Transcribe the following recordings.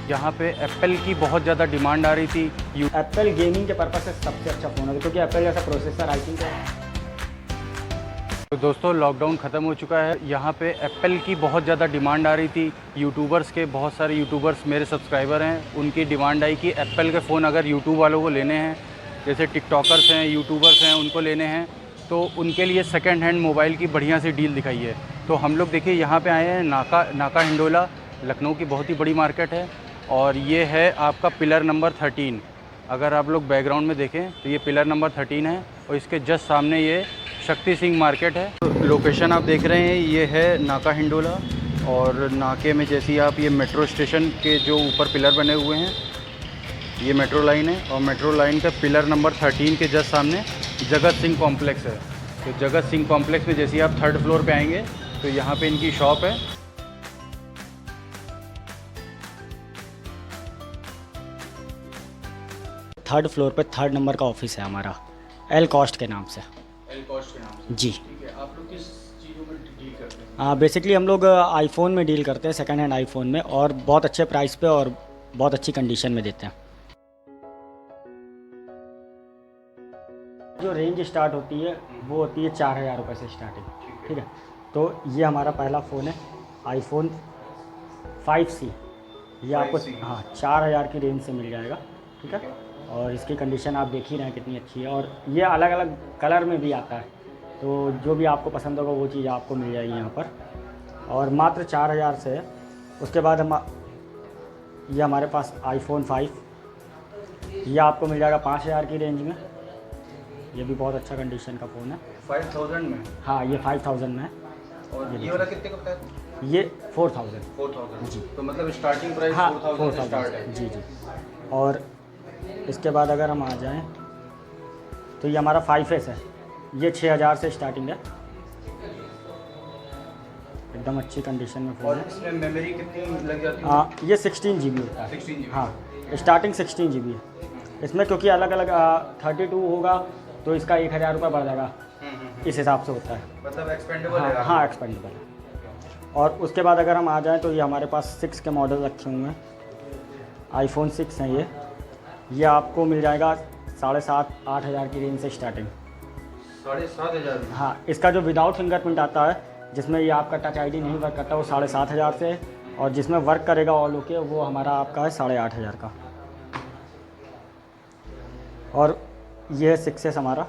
यहाँ पे एप्पल की बहुत ज़्यादा डिमांड आ रही थी। एप्पल गेमिंग के पर्पज़ से सबसे अच्छा फ़ोन है, क्योंकि एप्पल जैसा प्रोसेसर आई थिंक है। तो दोस्तों लॉकडाउन ख़त्म हो चुका है, यहाँ पे एप्पल की बहुत ज़्यादा डिमांड आ रही थी। यूट्यूबर्स के बहुत सारे यूट्यूबर्स मेरे सब्सक्राइबर हैं, उनकी डिमांड आई कि एप्पल के फ़ोन अगर यूट्यूब वालों को लेने हैं, जैसे टिकटॉकर्स हैं, यूट्यूबर्स हैं, उनको लेने हैं, तो उनके लिए सेकेंड हैंड मोबाइल की बढ़िया सी डील दिखाई है। तो हम लोग देखिए यहाँ पे आए हैं नाका हिंडोला, लखनऊ की बहुत ही बड़ी मार्केट है, और ये है आपका पिलर नंबर 13। अगर आप लोग बैकग्राउंड में देखें तो ये पिलर नंबर 13 है, और इसके जस्ट सामने ये शक्ति सिंह मार्केट है। तो लोकेशन आप देख रहे हैं ये है नाका हिंडोला, और नाके में जैसे ही आप ये मेट्रो स्टेशन के जो ऊपर पिलर बने हुए हैं, ये मेट्रो लाइन है, और मेट्रो लाइन का पिलर नंबर 13 के जस्ट सामने जगत सिंह कॉम्प्लेक्स है। तो जगत सिंह कॉम्प्लेक्स में जैसे ही आप 3rd फ्लोर पे आएंगे तो यहाँ पे इनकी शॉप है। थर्ड फ्लोर पे 3rd नंबर का ऑफिस है हमारा, एल कॉस्ट के नाम से। एल कॉस्ट के नाम से। जी। ठीक है, आप लोग किस चीज़ों में डील करते हैं? बेसिकली हम लोग आईफोन में डील करते हैं, सेकंड हैंड आईफोन में, और बहुत अच्छे प्राइस पे और बहुत अच्छी कंडीशन में देते हैं। जो रेंज स्टार्ट होती है वो होती है 4000 रुपये से स्टार्टिंग। ठीक है, तो ये हमारा पहला फ़ोन है आईफोन 5C। ये आपको 5C। हाँ 4000 की रेंज से मिल जाएगा। ठीक है, और इसकी कंडीशन आप देख ही रहे हैं कितनी अच्छी है, और ये अलग अलग कलर में भी आता है, तो जो भी आपको पसंद होगा वो चीज़ आपको मिल जाएगी यहाँ पर, और मात्र 4000 से है। उसके बाद ये हमारे पास आईफोन 5, ये आपको मिल जाएगा 5000 की रेंज में। ये भी बहुत अच्छा कंडीशन का फ़ोन है। 5000 में? हाँ, ये 5000 में है। और ये वाला कितने का पड़ता है? ये 4000। 4000 जी। तो मतलब स्टार्टिंग प्राइस हाँ 4000 से स्टार्ट है। जी जी। और इसके बाद अगर हम आ जाएं तो ये हमारा 5S है, ये 6000 से स्टार्टिंग है। एकदम अच्छी कंडीशन में फ़ोन और है। इसमें मेमोरी कितनी लग जाती है? हाँ, ये 16 GB होता है। 16 GB। हाँ, स्टार्टिंग 16 GB है इसमें, क्योंकि अलग अलग 32 होगा तो इसका 1000 रुपये बढ़ जाएगा, इस हिसाब से होता है। मतलब एक्सपेंडेबल है। हाँ हाँ, एक्सपेंडेबल है। और उसके बाद अगर हम आ जाएं तो ये हमारे पास 6 के मॉडल रखे हुए हैं, आईफोन 6 हैं ये आपको मिल जाएगा 7,500-8,000 की रेंज से स्टार्टिंग। 7,500? हाँ, इसका जो विदाउट फिंगरप्रिंट आता है, जिसमें ये आपका टच आईडी नहीं वर्क करता, वो 7,500 से है, और जिसमें वर्क करेगा ऑल ओके वो हमारा आपका है 8,500 का। और ये है 6S हमारा,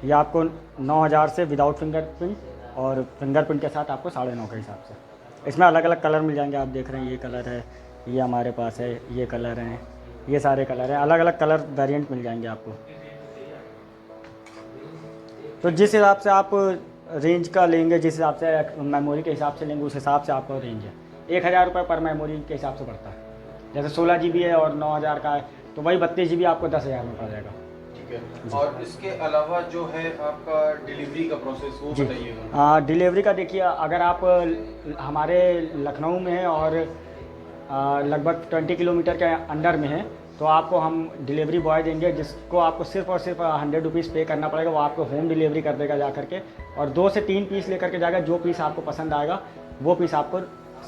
ये आपको 9,000 से विदाउट फिंगरप्रिंट, और फिंगरप्रिंट के साथ आपको 9,500 के हिसाब से। इसमें अलग अलग कलर मिल जाएंगे, आप देख रहे हैं ये कलर है, ये हमारे पास है, ये कलर हैं, ये सारे कलर हैं, अलग अलग कलर वेरिएंट मिल जाएंगे आपको। तो जिस हिसाब से आप रेंज का लेंगे, जिस हिसाब से मेमोरी के हिसाब से लेंगे, उस हिसाब से आपका रेंज है। 1000 रुपये पर मेमोरी के हिसाब से पड़ता है। जैसे 16 GB है और 9,000 का है, तो वही 32 GB आपको 10,000 में पड़ जाएगा। ठीक है, और इसके अलावा जो है आपका डिलीवरी का प्रोसेस वो बताइएगा। डिलीवरी का देखिए, अगर आप हमारे लखनऊ में हैं और लगभग 20 किलोमीटर के अंडर में है, तो आपको हम डिलीवरी बॉय देंगे, जिसको आपको सिर्फ और सिर्फ 100 रुपीज़ पे करना पड़ेगा। वो आपको होम डिलीवरी कर देगा जा करके, और 2 से 3 पीस लेकर के जाएगा। जो पीस आपको पसंद आएगा वो पीस आपको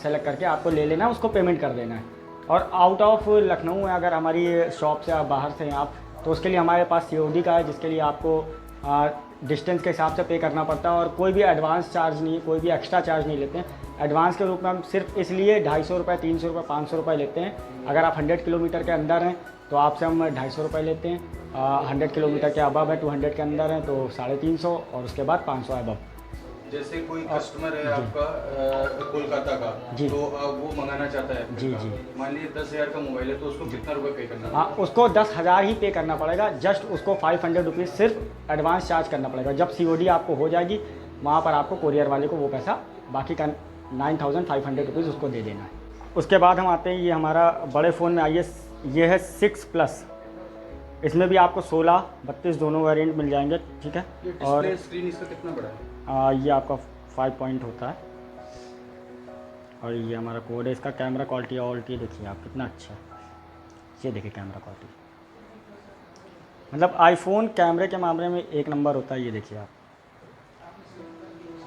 सेलेक्ट करके आपको ले लेना है, उसको पेमेंट कर देना है। और आउट ऑफ लखनऊ में अगर हमारी शॉप से आप बाहर से हैं आप, तो उसके लिए हमारे पास COD का है, जिसके लिए आपको डिस्टेंस के हिसाब से पे करना पड़ता है, और कोई भी एडवांस चार्ज नहीं है, कोई भी एक्स्ट्रा चार्ज नहीं लेते हैं। एडवांस के रूप में हम सिर्फ इसलिए 250 रुपये, 300 रुपये, 500 रुपये लेते हैं। अगर आप 100 किलोमीटर के अंदर हैं तो आपसे हम 250 रुपये लेते हैं, 100 किलोमीटर के अबव है, 200 के अंदर हैं तो 350, और उसके बाद 500 अबव। जैसे कोई कस्टमर है आपका कोलकाता का, तो वो मंगाना चाहता है जी जी, मान लीजिए 10,000 का मोबाइल है, तो उसको कितना रुपये पे करना? हाँ, उसको 10,000 ही पे करना पड़ेगा। जस्ट उसको 500 रुपीज़ सिर्फ एडवांस चार्ज करना पड़ेगा। जब COD आपको हो जाएगी, वहाँ पर आपको कोरियर वाले को वो पैसा, बाकी का 9,500 रुपीज़ उसको दे देना है। उसके बाद हम आते हैं, ये हमारा बड़े फ़ोन में आइए, ये है 6+। इसमें भी आपको 16, 32 दोनों वेरिएंट मिल जाएंगे। ठीक है, और स्क्रीन इसका कितना बड़ा है? ये आपका 5 पॉइंट होता है, और ये हमारा कोड है। इसका कैमरा क्वालिटी ऑल्टी देखिए आप कितना अच्छा है, ये देखिए कैमरा क्वालिटी, मतलब आईफोन कैमरे के मामले में 1 नंबर होता है। ये देखिए आप,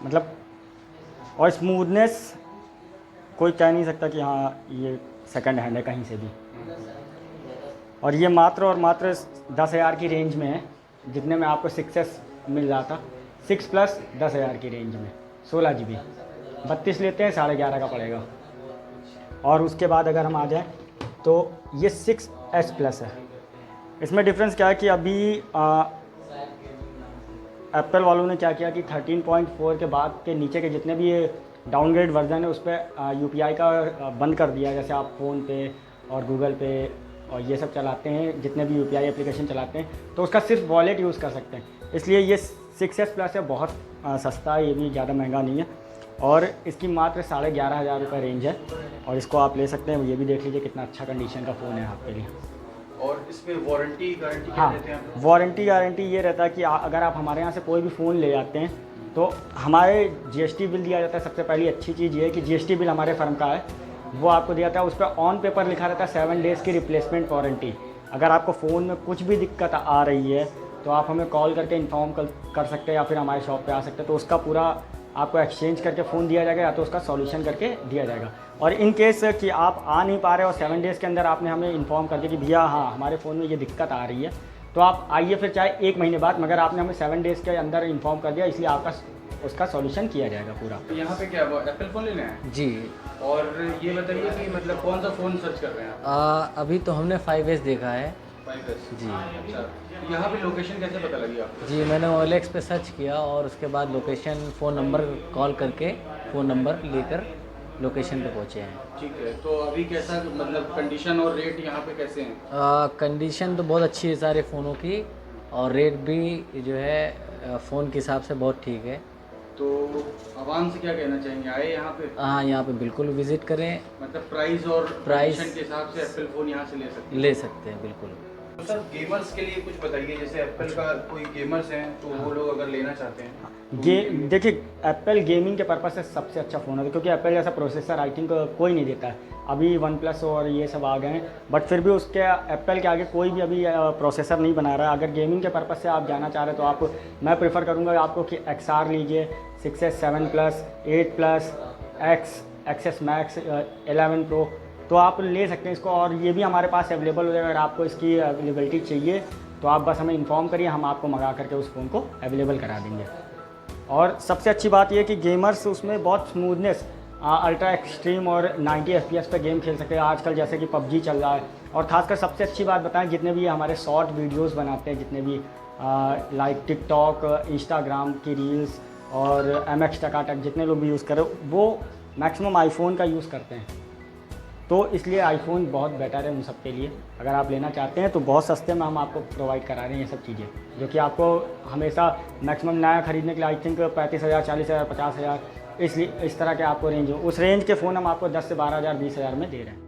मतलब, और स्मूथनेस कोई कह नहीं सकता कि हाँ ये सेकंड हैंड है कहीं से भी। और ये मात्र और मात्र 10,000 की रेंज में है, जितने में आपको 6S मिल रहा था। 6 प्लस 10,000 की रेंज में 16 GB, 32 लेते हैं 11.5 का पड़ेगा। और उसके बाद अगर हम आ जाएँ तो ये 6S प्लस है। इसमें डिफरेंस क्या है कि अभी एप्पल वालों ने क्या किया कि 13.4 के बाद के नीचे के जितने भी ये डाउनग्रेड वर्जन है उस पर UPI का बंद कर दिया है। जैसे आप फ़ोन पे और गूगल पे और ये सब चलाते हैं, जितने भी UPI एप्लीकेशन चलाते हैं, तो उसका सिर्फ वॉलेट यूज़ कर सकते हैं। इसलिए ये 6S प्लस है, बहुत सस्ता है, ये भी ज़्यादा महंगा नहीं है। और इसकी मात्र 11,500 रुपये रेंज है और इसको आप ले सकते हैं। ये भी देख लीजिए कितना अच्छा कंडीशन का फ़ोन है आपके लिए। और इसमें वारंटी गारंटी क्या देते हैं आप? वारंटी गारंटी ये रहता है कि अगर आप हमारे यहाँ से कोई भी फ़ोन ले जाते हैं तो हमारे GST बिल दिया जाता है। सबसे पहली अच्छी चीज़ ये है कि GST बिल हमारे फर्म का है, वो आपको दिया जाता है। उस पर ऑन पेपर लिखा रहता है 7 डेज़ की रिप्लेसमेंट वारंटी। अगर आपको फ़ोन में कुछ भी दिक्कत आ रही है तो आप हमें कॉल करके इन्फॉर्म कर सकते हैं या फिर हमारे शॉप पे आ सकते हैं, तो उसका पूरा आपको एक्सचेंज करके फ़ोन दिया जाएगा या तो उसका सॉल्यूशन करके दिया जाएगा। और इन केस कि आप आ नहीं पा रहे और 7 डेज़ के अंदर आपने हमें इन्फॉर्म कर दिया कि भैया हाँ हमारे फ़ोन में ये दिक्कत आ रही है, तो आप आइए फिर चाहे 1 महीने बाद, मगर आपने हमें 7 डेज़ के अंदर इन्फॉर्म कर दिया, इसलिए आपका उसका सॉल्यूशन किया जाएगा पूरा। तो यहाँ पे क्या एप्पल फ़ोन लेना है? जी। और ये बताइए कि मतलब कौन सा फ़ोन सर्च कर रहे हैं आप? अभी तो हमने 5S देखा है 5S। जी। अच्छा, तो यहाँ पे लोकेशन कैसे पता लगी आपको? जी, मैंने OLX पे सर्च किया और उसके बाद लोकेशन फ़ोन नंबर कॉल करके फ़ोन नंबर लेकर लोकेशन पे पहुँचे हैं। ठीक है, तो अभी कैसा मतलब कंडीशन और रेट यहाँ पे कैसे हैं? कंडीशन तो बहुत अच्छी है सारे फ़ोनों की और रेट भी जो है फ़ोन के हिसाब से बहुत ठीक है। तो आवाम से क्या कहना चाहेंगे, आए यहाँ पे? हाँ, यहाँ पे बिल्कुल विज़िट करें। मतलब प्राइस और प्राइस कंडीशन के हिसाब से एप्पल फ़ोन यहाँ से ले सकते हैं बिल्कुल। तो सर गेमर्स के लिए कुछ बताइए, जैसे एप्पल का कोई गेमर्स हैं तो वो लोग अगर लेना चाहते हैं देखिए एप्पल गेमिंग के पर्पज़ से सबसे अच्छा फ़ोन है, क्योंकि एप्पल जैसा प्रोसेसर आई थिंक कोई नहीं देता है। अभी OnePlus और ये सब आ गए हैं, बट फिर भी उसके एप्पल के आगे कोई भी अभी प्रोसेसर नहीं बना रहा है। अगर गेमिंग के पर्पज़ से आप जाना चाह रहे हैं तो आप, मैं प्रेफर करूँगा आपको कि XR लीजिए, 6S 7 plus, 8 plus, XS Max, 11 Pro, तो आप ले सकते हैं इसको। और ये भी हमारे पास अवेलेबल हो जाएगा। अगर आपको इसकी अवेलेबिलिटी चाहिए तो आप बस हमें इन्फॉर्म करिए, हम आपको मंगा करके उस फ़ोन को अवेलेबल करा देंगे। और सबसे अच्छी बात यह है कि गेमर्स उसमें बहुत स्मूथनेस, अल्ट्रा एक्सट्रीम और 90 FPS पे गेम खेल सकते हैं आजकल, जैसे कि PUBG चल रहा है। और ख़ासकर सबसे अच्छी बात बताएं, जितने भी हमारे शॉर्ट वीडियोस बनाते हैं, जितने भी लाइक टिकटॉक, इंस्टाग्राम की रील्स और MX टकाटक जितने लोग भी यूज़ करें, वो मैक्सिमम आईफोन का यूज़ करते हैं। तो इसलिए आईफोन बहुत बेटर है उन सब के लिए। अगर आप लेना चाहते हैं तो बहुत सस्ते में हम आपको प्रोवाइड करा रहे हैं ये सब चीज़ें, जो कि आपको हमेशा मैक्सिमम नया खरीदने के लिए आई थिंक 35,000, 40,000, 50,000, इसलिए इस तरह के आपको रेंज हो। उस रेंज के फ़ोन हम आपको 10 से 12,000, 20,000 में दे रहे हैं।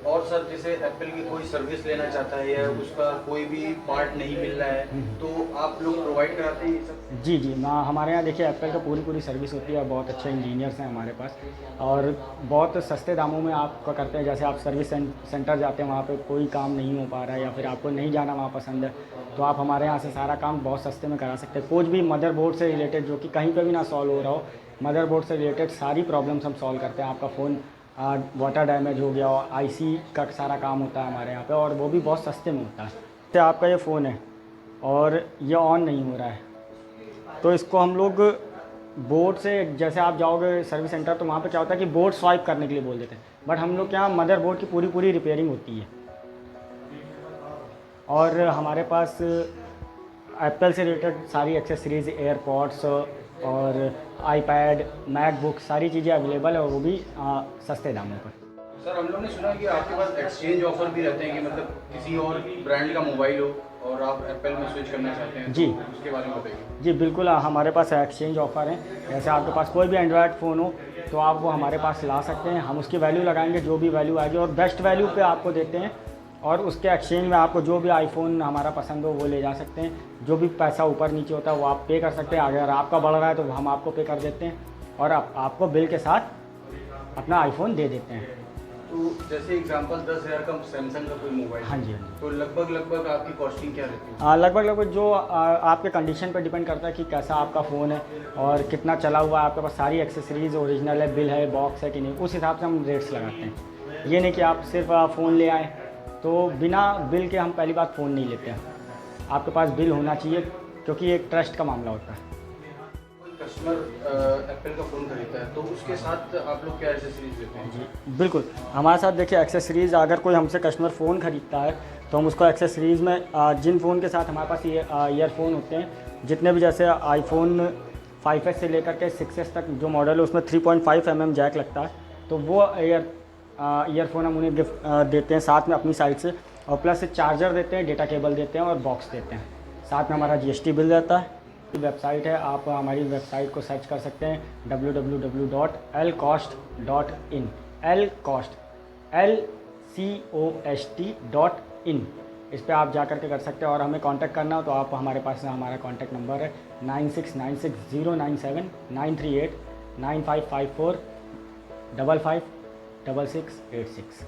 और सर जैसे एप्पल की कोई सर्विस लेना चाहता है या उसका कोई भी पार्ट नहीं मिल रहा है तो आप लोग प्रोवाइड कराते हैं ये सब? जी जी, हमारे यहाँ देखिए एप्पल का पूरी सर्विस होती है। बहुत अच्छे इंजीनियर्स हैं हमारे पास और बहुत सस्ते दामों में आपका करते हैं। जैसे आप सर्विस सेंटर जाते हैं, वहाँ पे कोई काम नहीं हो पा रहा है या फिर आपको नहीं जाना वहाँ पसंद है, तो आप हमारे यहाँ से सारा काम बहुत सस्ते में करा सकते हैं। कुछ भी मदरबोर्ड से रिलेटेड जो कि कहीं पर भी ना सॉल्व हो रहा हो, मदरबोर्ड से रिलेटेड सारी प्रॉब्लम्स हम सॉल्व करते हैं। आपका फ़ोन वाटर डैमेज हो गया और IC का सारा काम होता है हमारे यहाँ पे, और वो भी बहुत सस्ते में होता है। तो आपका ये फ़ोन है और ये ऑन नहीं हो रहा है, तो इसको हम लोग बोर्ड से, जैसे आप जाओगे सर्विस सेंटर तो वहाँ पे क्या होता है कि बोर्ड स्वाइप करने के लिए बोल देते हैं, बट हम लोग के यहाँ मदरबोर्ड की पूरी रिपेयरिंग होती है। और हमारे पास एप्पल से रिलेटेड सारी एक्सेसरीज, एयरपॉड्स और iPad, मैकबुक, सारी चीज़ें अवेलेबल है और वो भी सस्ते दामों पर। सर हम लोग ने सुना कि आपके पास एक्सचेंज ऑफर भी रहते हैं कि मतलब किसी और ब्रांड का मोबाइल हो और आप एप्पल में स्विच करना चाहते हैं, जी, तो उसके बारे में बताइए। जी बिल्कुल, हमारे पास एक्सचेंज ऑफ़र है। जैसे आपके पास कोई भी एंड्रॉयड फ़ोन हो तो आप वो हमारे पास ला सकते हैं, हम उसकी वैल्यू लगाएंगे, जो भी वैल्यू आएगी और बेस्ट वैल्यू पे आपको देते हैं। और उसके एक्सचेंज में आपको जो भी आईफोन हमारा पसंद हो वो ले जा सकते हैं। जो भी पैसा ऊपर नीचे होता है वो आप पे कर सकते हैं। अगर आपका बढ़ रहा है तो हम आपको पे कर देते हैं और आपको बिल के साथ अपना आईफोन दे देते हैं। तो जैसे एग्जांपल 10,000 का सैमसंग का कोई मोबाइल, हाँ जी, हाँ जी। तो लगभग आपकी कॉस्टिंग क्या रहती है? लगभग जो आपके कंडीशन पर डिपेंड करता है कि कैसा आपका फ़ोन है और कितना चला हुआ है, आपके पास सारी एक्सेसरीज़ ओरिजिनल है, बिल है, बॉक्स है कि नहीं, उस हिसाब से हम रेट्स लगाते हैं। ये नहीं कि आप सिर्फ फ़ोन ले आएँ, तो बिना बिल के हम पहली बात फ़ोन नहीं लेते हैं। आपके पास बिल होना चाहिए, क्योंकि एक ट्रस्ट का मामला होता है। कस्टमर एप्पल का फ़ोन खरीदता है तो उसके साथ आप लोग क्या एक्सेसरीज देते हैं? जी बिल्कुल, हमारे साथ देखिए एक्सेसरीज़, अगर कोई हमसे कस्टमर फ़ोन ख़रीदता है तो हम उसको एक्सेसरीज़ में जिन फ़ोन के साथ हमारे पास ये ईयरफ़ोन होते हैं, जितने भी, जैसे आईफोन 5S से लेकर के 6S तक जो मॉडल है उसमें 3.5 mm जैक लगता है, तो वो ईयरफ़ोन हम उन्हें गिफ्ट देते हैं साथ में अपनी साइड से, और प्लस चार्जर देते हैं, डेटा केबल देते हैं और बॉक्स देते हैं। साथ में हमारा GST बिल रहता है। वेबसाइट है, आप हमारी वेबसाइट को सर्च कर सकते हैं www.lcost.in, lcost.in। इस पे आप जा करके कर सकते हैं, और हमें कांटेक्ट करना हो तो आप, हमारे पास हमारा कांटेक्ट नंबर है 9696097938 9554 55 6686।